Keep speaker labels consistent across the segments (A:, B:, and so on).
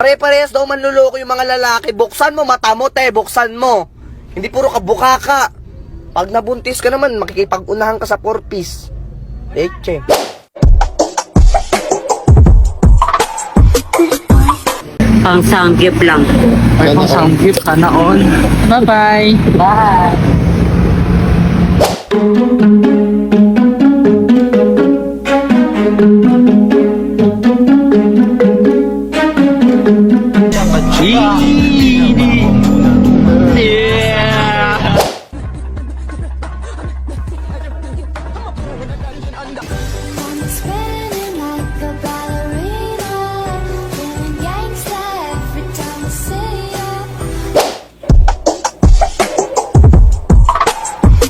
A: Pare-parehas daw manluloko yung mga lalaki. Buksan mo, mata mo, te. Buksan mo. Hindi puro kabukaka. Pag nabuntis ka naman, makikipag-unahan ka sa 4-piece. Leche.
B: Pang sanggip lang.
C: Ay, pang sanggip. Sana all. Bye-bye.
B: Bye.
D: Spinning like a ballerina, feeling gangsta every time I see ya.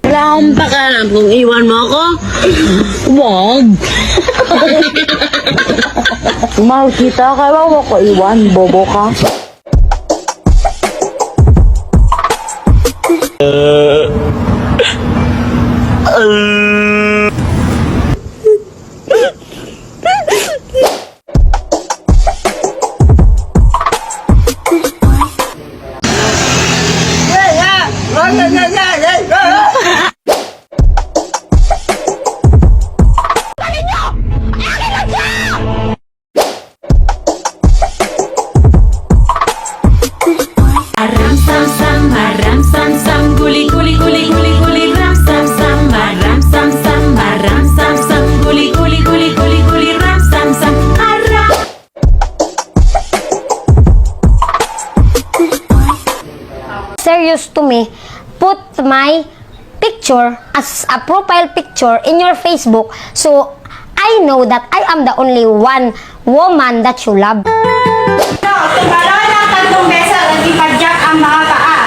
B: Wala akong pakialam kung iwan mo ako. Wag. Mahal kita, kaya mo ko iwan. Bobo ka.
E: Ram sam sam, ram sam sam, guli guli guli guli guli, ram sam sam, ram sam sam, ram sam sam, guli guli guli guli guli, ram sam sam, ram.
F: Serious to me, put my picture as a profile picture in your Facebook so I know that I am the only one woman that you love.
G: Tumalo ng 3 beses at ipadyak ang mga paa.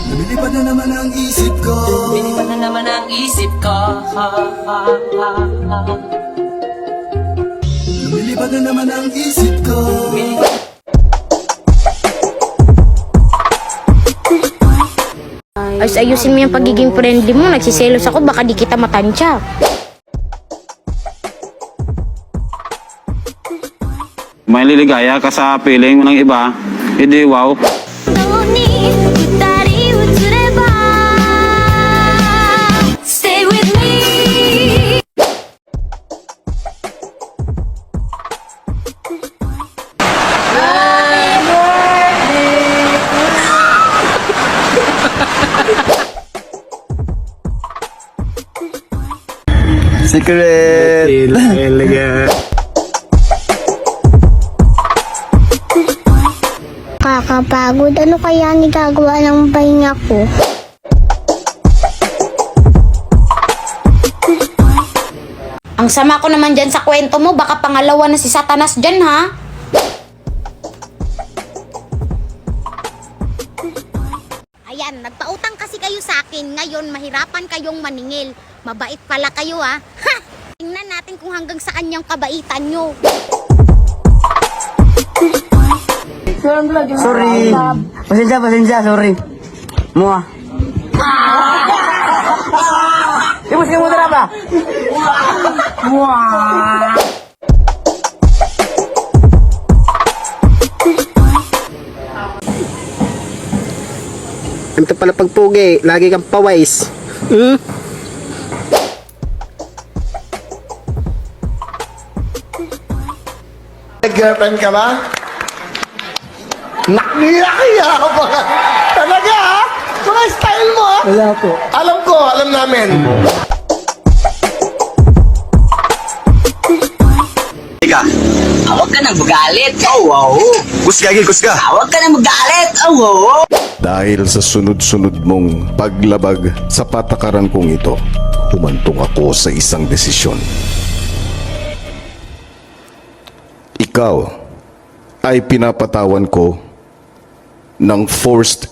H: Lumilipad na naman ang isip ko.
E: Binibad na naman ang isip ko.
H: Lumilipad na naman ang isip ko.
F: Ayusin mo yung pagiging friendly mo. Nagsiselos ako, baka di kita matansya.
I: May liligaya ka sa piling mo ng iba, hindi wow.
D: Stay with me.
H: Secret!
F: Kakapagod. Ano kaya ni gagawa ng pahinga ko? Ang sama ko naman dyan sa kwento mo. Baka pangalawa na si Satanas dyan, ha?
J: Ayan, nagpautang kasi kayo sa akin. Ngayon, mahirapan kayong maningil. Mabait pala kayo, ha? Ha! Tingnan natin kung hanggang saan yung kabaitan nyo.
A: Sorry. Pasensya, sorry. Mua. Ibu sing muter apa? Mua. Ito pala pagpugi, lagi kang pawais.
H: Nag-girlfriend ka ba? Nakiyakaya ka pa nga. Talaga ha? Mga style mo ha?
C: Wala po.
H: Alam ko, alam namin.
A: Ika,
B: Huwag ka nang magalit. Oh, wow.
A: kusga.
B: Huwag ka nang magalit. Oh, wow.
K: Dahil sa sunod-sunod mong paglabag sa patakaran kong ito, humantong ako sa isang desisyon. Ikaw ay pinapatawan ko ng forced